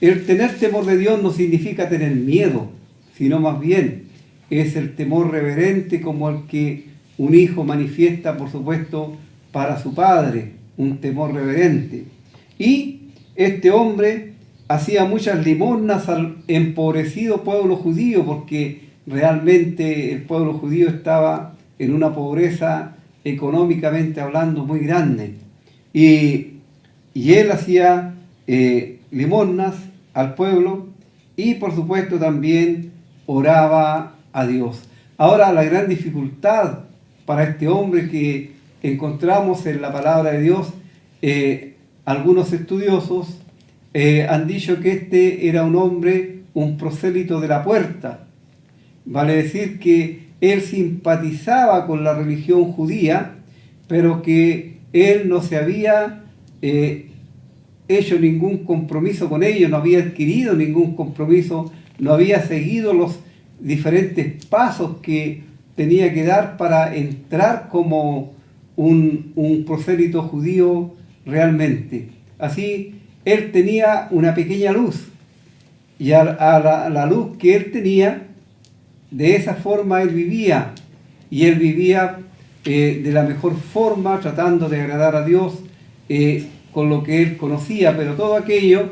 El tener temor de Dios no significa tener miedo, sino más bien es el temor reverente como el que un hijo manifiesta, por supuesto, para su padre, un temor reverente. Y este hombre hacía muchas limosnas al empobrecido pueblo judío, porque realmente el pueblo judío estaba en una pobreza económicamente hablando muy grande. Y él hacía limosnas al pueblo y por supuesto también oraba a Dios. Ahora la gran dificultad para este hombre que encontramos en la palabra de Dios, algunos estudiosos han dicho que este era un hombre, un prosélito de la puerta. Vale decir que él simpatizaba con la religión judía, pero que él no se había hecho ningún compromiso con ellos, no había adquirido ningún compromiso, no había seguido los diferentes pasos que tenía que dar para entrar como un prosélito judío realmente. Así, él tenía una pequeña luz, y a la luz que él tenía, de esa forma él vivía, y él vivía de la mejor forma, tratando de agradar a Dios con lo que él conocía, pero todo aquello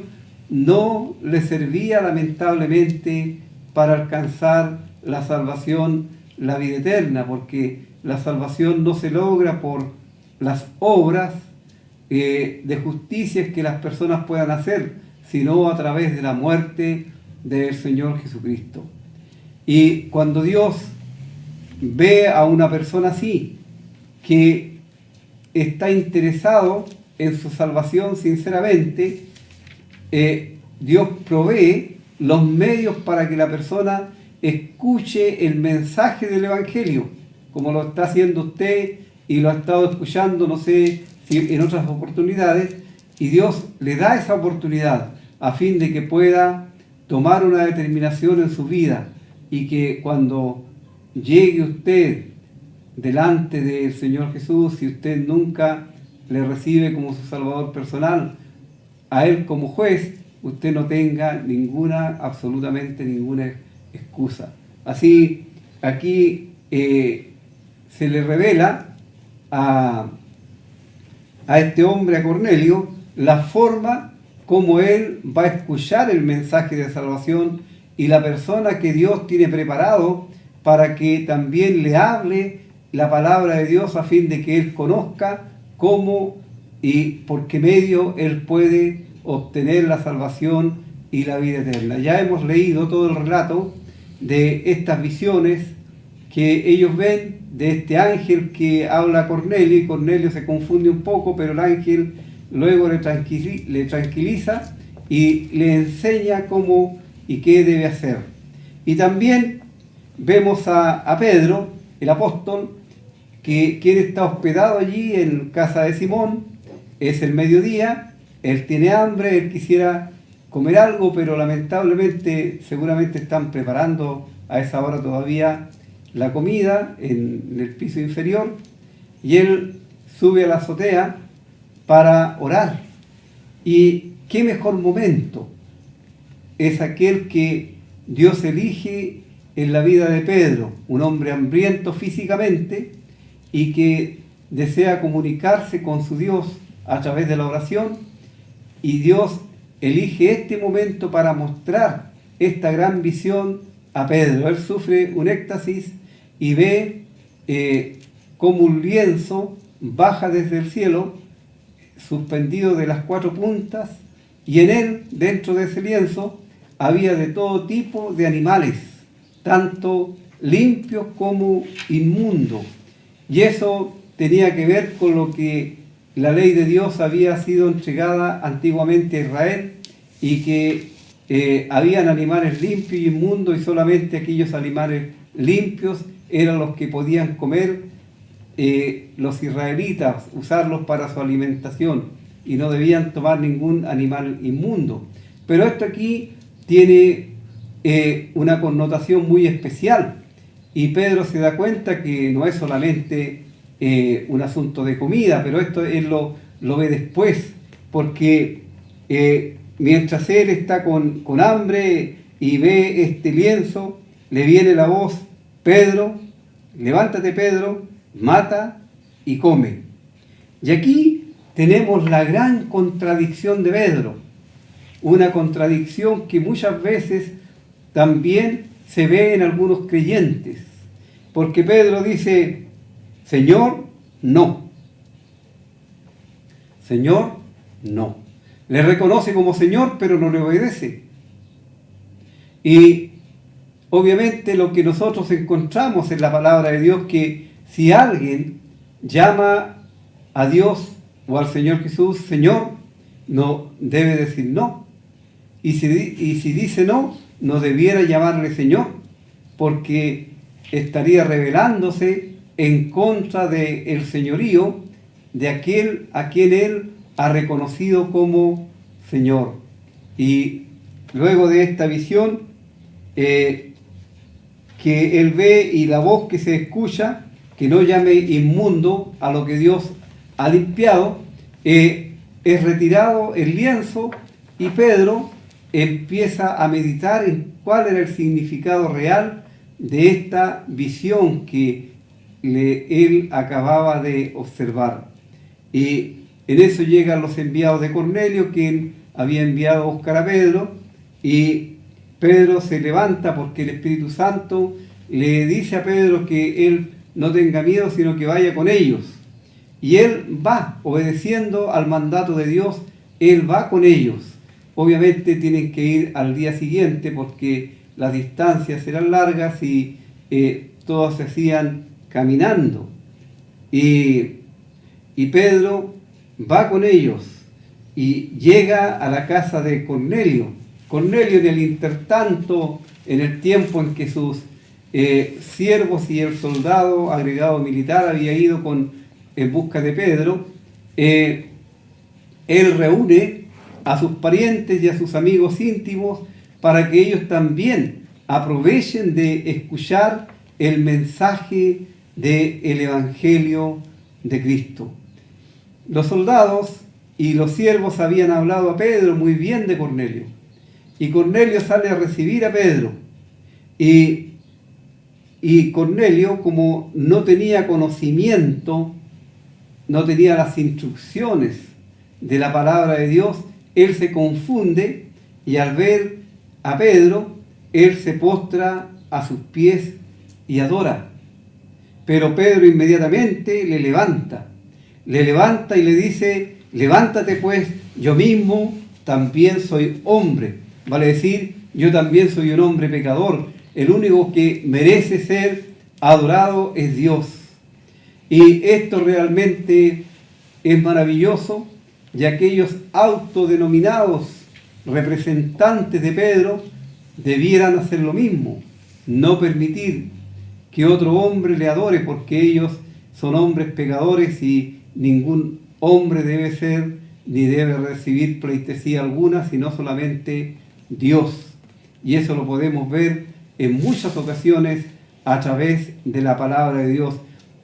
no le servía lamentablemente para alcanzar la salvación, la vida eterna, porque la salvación no se logra por las obras de justicia que las personas puedan hacer, sino a través de la muerte del Señor Jesucristo. Y cuando Dios ve a una persona así, que está interesado en su salvación sinceramente, Dios provee los medios para que la persona escuche el mensaje del Evangelio, como lo está haciendo usted y lo ha estado escuchando, no sé si en otras oportunidades, y Dios le da esa oportunidad a fin de que pueda tomar una determinación en su vida y que cuando llegue usted delante del Señor Jesús, si usted nunca le recibe como su Salvador personal, a Él como juez, usted no tenga absolutamente ninguna excusa. Así, aquí se le revela a este hombre, a Cornelio, la forma como él va a escuchar el mensaje de salvación y la persona que Dios tiene preparado para que también le hable la palabra de Dios a fin de que él conozca cómo y por qué medio él puede obtener la salvación y la vida eterna. Ya hemos leído todo el relato de estas visiones que ellos ven, de este ángel que habla a Cornelio, y Cornelio se confunde un poco, pero el ángel luego le tranquiliza y le enseña cómo y qué debe hacer. Y también vemos a Pedro, el apóstol, quien está hospedado allí en casa de Simón. Es el mediodía, él tiene hambre, él quisiera comer algo, pero lamentablemente seguramente están preparando a esa hora todavía la comida en el piso inferior, y él sube a la azotea para orar. Y qué mejor momento es aquel que Dios elige en la vida de Pedro, un hombre hambriento físicamente y que desea comunicarse con su Dios a través de la oración, y Dios elige este momento para mostrar esta gran visión a Pedro. Él sufre un éxtasis y ve como un lienzo baja desde el cielo, suspendido de las 4 puntas, y en él, dentro de ese lienzo, había de todo tipo de animales, tanto limpios como inmundos. Y eso tenía que ver con lo que la ley de Dios había sido entregada antiguamente a Israel, y que habían animales limpios y inmundos, y solamente aquellos animales limpios eran los que podían comer los israelitas, usarlos para su alimentación, y no debían tomar ningún animal inmundo. Pero esto aquí tiene una connotación muy especial, y Pedro se da cuenta que no es solamente un asunto de comida, pero esto él lo ve después, porque mientras él está con hambre y ve este lienzo, le viene la voz: Pedro, levántate Pedro, mata y come. Y aquí tenemos la gran contradicción de Pedro, una contradicción que muchas veces también se ve en algunos creyentes, porque Pedro dice: Señor, no. Señor, no. Le reconoce como Señor, pero no le obedece. Y obviamente lo que nosotros encontramos en la palabra de Dios, que si alguien llama a Dios o al Señor Jesús Señor, no debe decir no. Y si dice no, no debiera llamarle Señor, porque estaría rebelándose en contra del señorío de aquel a quien él ha reconocido como Señor. Y luego de esta visión que él ve, y la voz que se escucha, que no llame inmundo a lo que Dios ha limpiado, es retirado el lienzo, y Pedro empieza a meditar en cuál era el significado real de esta visión que él acababa de observar. Y en eso llegan los enviados de Cornelio, quien había enviado a buscar a Pedro, y Pedro se levanta porque el Espíritu Santo le dice a Pedro que él no tenga miedo, sino que vaya con ellos. Y él va, obedeciendo al mandato de Dios, él va con ellos. Obviamente tienen que ir al día siguiente porque las distancias eran largas y todos se hacían caminando. Y Pedro va con ellos y llega a la casa de Cornelio. Cornelio, en el intertanto, en el tiempo en que sus siervos y el soldado agregado militar había ido en busca de Pedro, él reúne a sus parientes y a sus amigos íntimos para que ellos también aprovechen de escuchar el mensaje del Evangelio de Cristo. Los soldados y los siervos habían hablado a Pedro muy bien de Cornelio, y Cornelio sale a recibir a Pedro, y Cornelio, como no tenía conocimiento, no tenía las instrucciones de la palabra de Dios, él se confunde, y al ver a Pedro, él se postra a sus pies y adora. Pero Pedro inmediatamente le levanta y le dice: levántate pues, yo mismo también soy hombre. Vale decir, yo también soy un hombre pecador. El único que merece ser adorado es Dios. Y esto realmente es maravilloso, y aquellos autodenominados representantes de Pedro debieran hacer lo mismo, no permitir que otro hombre le adore, porque ellos son hombres pecadores y ningún hombre debe ser ni debe recibir pleitesía alguna, sino solamente Dios. Y eso lo podemos ver en muchas ocasiones a través de la palabra de Dios.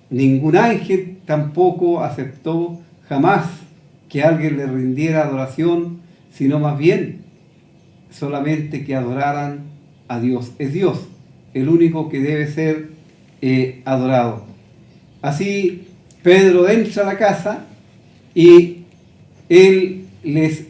Ningún ángel tampoco aceptó jamás que alguien le rindiera adoración, sino más bien solamente que adoraran a Dios. Es Dios el único que debe ser adorado. Así Pedro entra a la casa y él les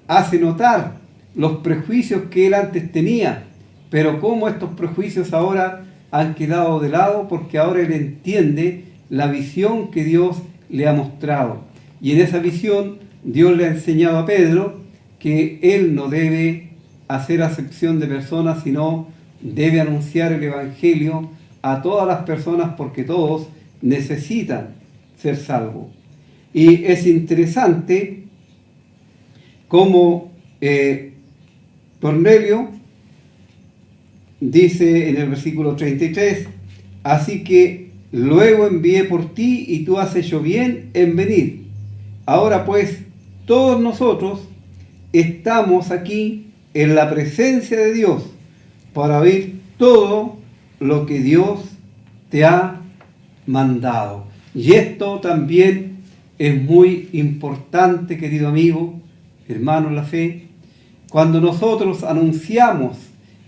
hace notar los prejuicios que él antes tenía, pero cómo estos prejuicios ahora han quedado de lado, porque ahora él entiende la visión que Dios le ha mostrado. Y en esa visión Dios le ha enseñado a Pedro que él no debe hacer acepción de personas, sino debe anunciar el Evangelio a todas las personas, porque todos necesitan ser salvos. Y es interesante cómo Cornelio dice en el versículo 33, así que luego envié por ti y tú has hecho bien en venir. Ahora pues, todos nosotros estamos aquí en la presencia de Dios para oír todo lo que Dios te ha mandado. Y esto también es muy importante, querido amigo, hermano en la fe. Cuando nosotros anunciamos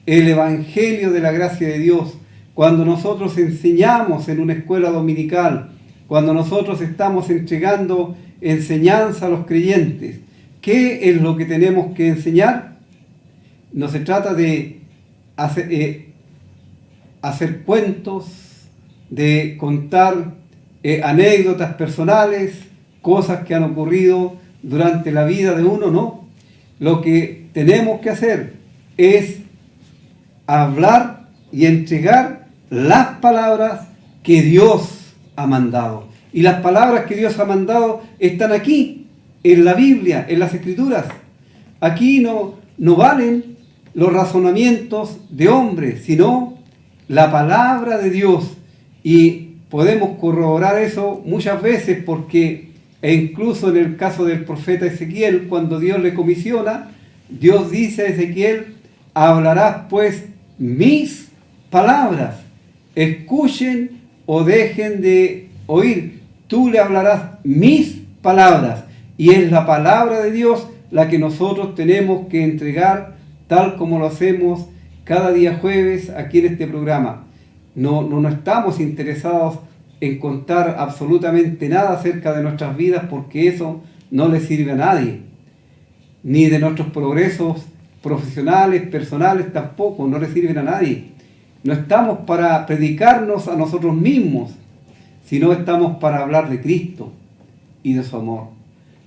el Evangelio de la gracia de Dios, cuando nosotros enseñamos en una escuela dominical, cuando nosotros estamos entregando enseñanza a los creyentes, ¿qué es lo que tenemos que enseñar? No se trata de hacer cuentos, de contar anécdotas personales, cosas que han ocurrido durante la vida de uno, no. Lo que tenemos que hacer es hablar y entregar las palabras que Dios ha mandado. Y las palabras que Dios ha mandado están aquí, en la Biblia, en las Escrituras. Aquí no valen los razonamientos de hombres, sino la palabra de Dios. Y podemos corroborar eso muchas veces porque, e incluso en el caso del profeta Ezequiel, cuando Dios le comisiona, Dios dice a Ezequiel, hablarás pues mis palabras, escuchen o dejen de oír, tú le hablarás mis palabras. Y es la palabra de Dios la que nosotros tenemos que entregar, tal como lo hacemos cada día jueves aquí en este programa. No estamos interesados en contar absolutamente nada acerca de nuestras vidas, porque eso no le sirve a nadie, ni de nuestros progresos profesionales, personales, tampoco, no le sirven a nadie. No estamos para predicarnos a nosotros mismos, sino estamos para hablar de Cristo y de su amor,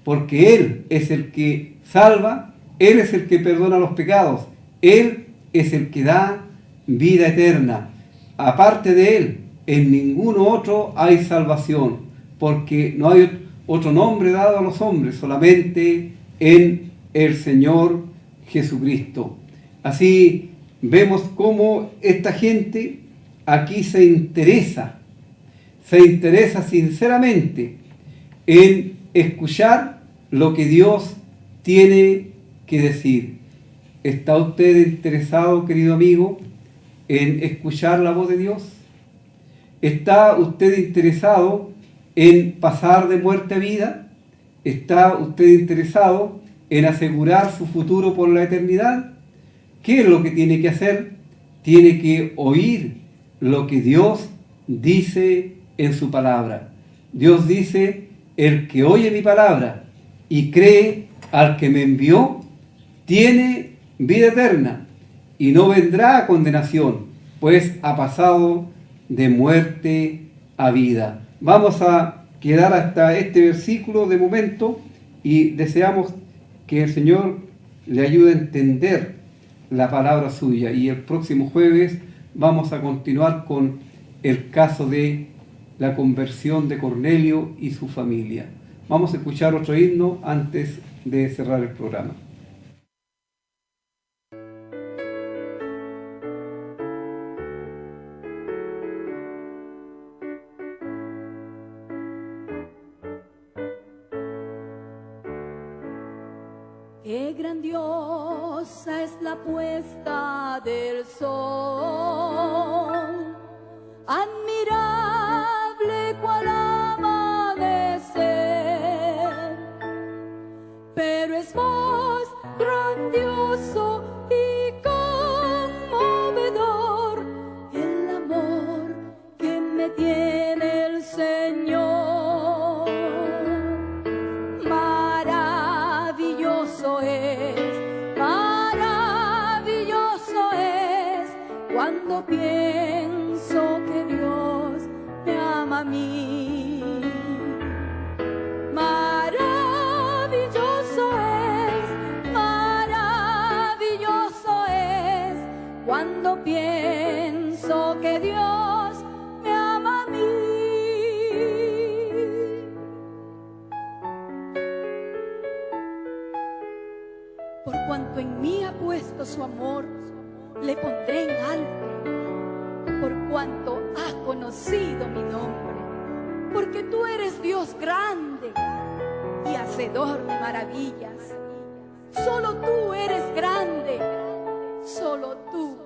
porque Él es el que salva, Él es el que perdona los pecados, Él es el que da vida eterna. Aparte de Él, en ningún otro hay salvación, porque no hay otro nombre dado a los hombres, solamente en el Señor Jesucristo. Así vemos cómo esta gente aquí se interesa sinceramente en escuchar lo que Dios tiene que decir. ¿Está usted interesado, querido amigo, en escuchar la voz de Dios? ¿Está usted interesado en pasar de muerte a vida? ¿Está usted interesado en asegurar su futuro por la eternidad? ¿Qué es lo que tiene que hacer? Tiene que oír lo que Dios dice en su palabra. Dios dice, el que oye mi palabra y cree al que me envió, tiene vida eterna y no vendrá a condenación, pues ha pasado de muerte a vida. Vamos a quedar hasta este versículo de momento y deseamos que el Señor le ayude a entender la palabra suya. Y el próximo jueves vamos a continuar con el caso de la conversión de Cornelio y su familia. Vamos a escuchar otro himno antes de cerrar el programa. Qué grandiosa es la puesta del sol, admirable cual amanecer, me tiene el Señor. Maravilloso es cuando pienso que Dios me ama a mí. Maravilloso es cuando pienso que Dios me ama a mí. Por cuanto en mí ha puesto su amor, le pondré en alto. Por cuanto has conocido mi nombre, porque tú eres Dios grande y hacedor de maravillas. Solo tú eres grande, solo tú,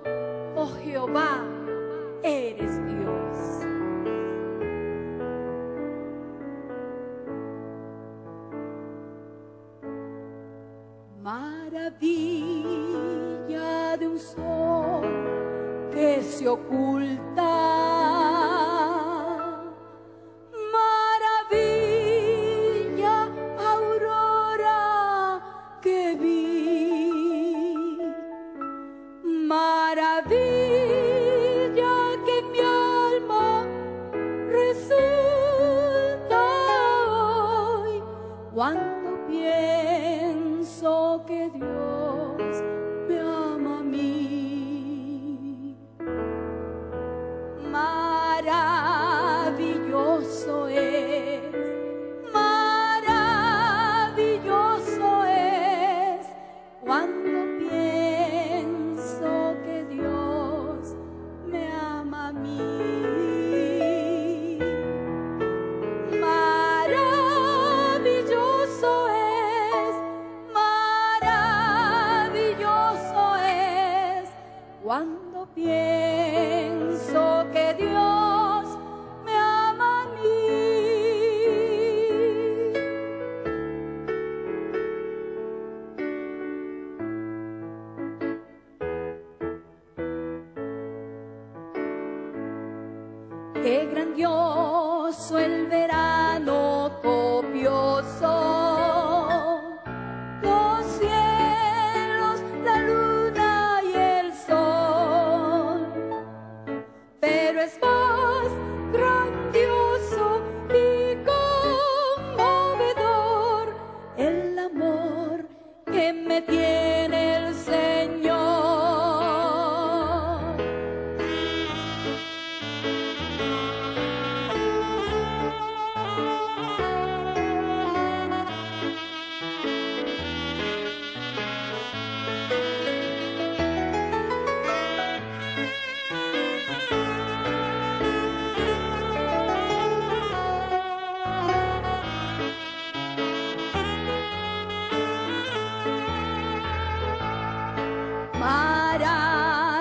oh Jehová, eres Dios. Maravilla de un sol que se oculta, maravilla, aurora que vi, maravilla que en mi alma resulta hoy, cuando pienso que Dios me ama a mí. Maravilloso es cuando pienso que Dios me ama a mí. Maravilloso es cuando pienso que Dios me ama a mí. Qué grandioso el verano copioso, los cielos, la luna y el sol, pero es más grandioso y conmovedor el amor que me tiene el Señor.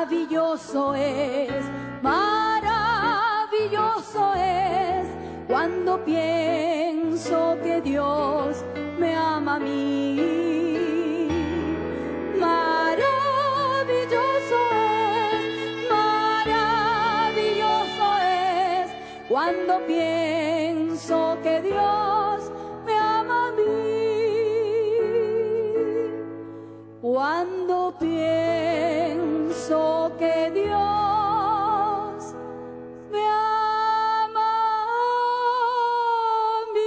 Maravilloso es cuando pienso que Dios me ama a mí. Maravilloso es cuando pienso que Dios me ama a mí. Cuando pienso que Dios me ama a mí.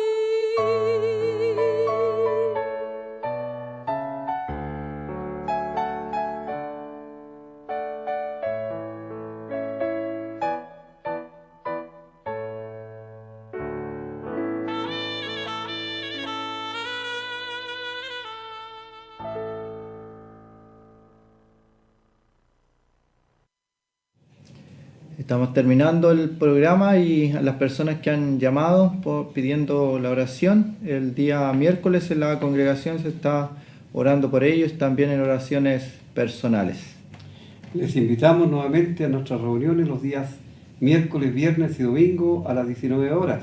Estamos terminando el programa y a las personas que han llamado pidiendo la oración, el día miércoles en la congregación se está orando por ellos, también en oraciones personales. Les invitamos nuevamente a nuestras reuniones los días miércoles, viernes y domingo a las 19 horas.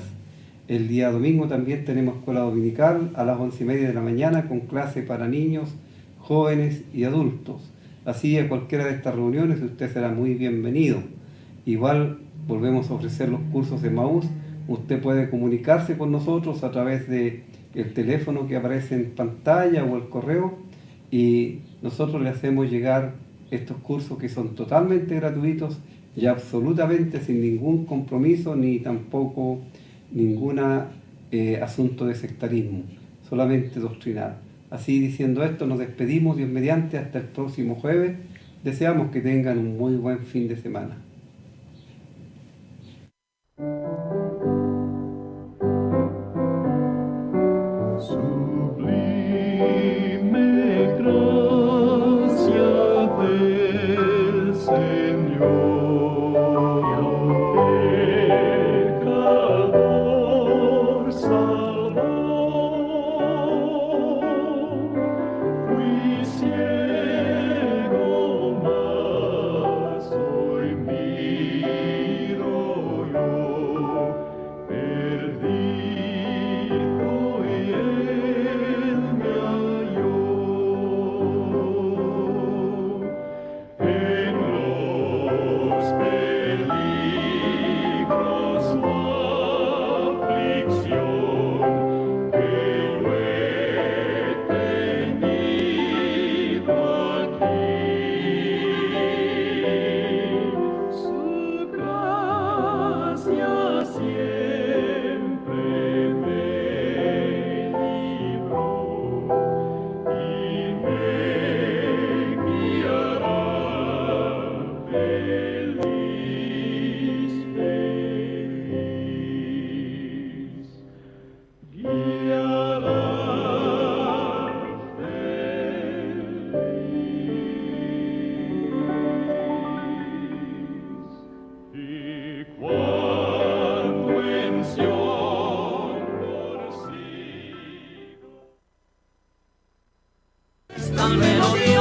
El día domingo también tenemos escuela dominical a las 11:30 de la mañana con clase para niños, jóvenes y adultos. Así a cualquiera de estas reuniones usted será muy bienvenido. Igual volvemos a ofrecer los cursos de Emaús. Usted puede comunicarse con nosotros a través del teléfono que aparece en pantalla o el correo, y nosotros le hacemos llegar estos cursos que son totalmente gratuitos y absolutamente sin ningún compromiso ni tampoco ningún asunto de sectarismo, solamente doctrinal. Así, diciendo esto, nos despedimos, Dios mediante, hasta el próximo jueves. Deseamos que tengan un muy buen fin de semana. Sublime gracia del Señor, pecador salvó, fui ciego, mas hoy miro yo, perdido y él me halló. En los peligros o aflicción que yo he tenido aquí, su gracia siempre me libró y me guiará feliz, feliz, guiará feliz. Y cuando en Sion por sigo Esta melodía